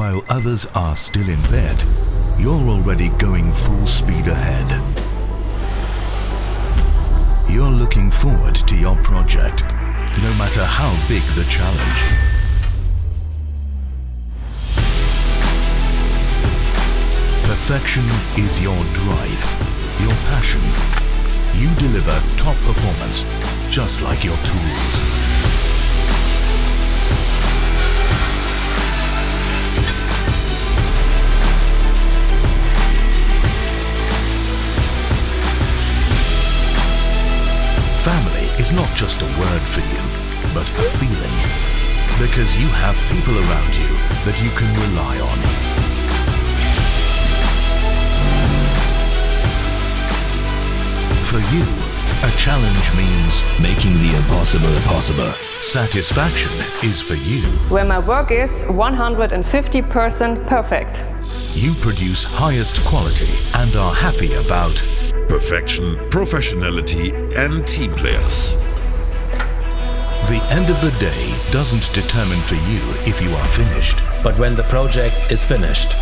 While others are still in bed, you're already going full speed ahead. You're looking forward to your project, no matter how big the challenge. Perfection is your drive, your passion. You deliver top performance, just like your tools. Family is not just a word for you, but a feeling. Because you have people around you that you can rely on. For you, a challenge means making the impossible possible. Satisfaction is for you where my work is 150% perfect. You produce highest quality and are happy about perfection, professionality and team players. The end of the day doesn't determine for you if you are finished. But when the project is finished,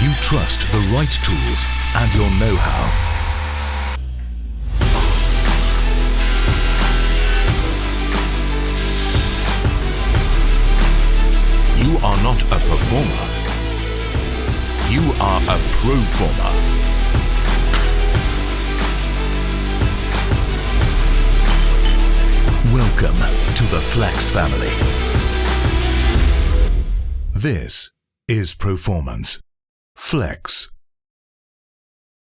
you trust the right tools and your know-how. You are not a performer. You are a proformer. Welcome to the Flex family. This is Proformance. Flex.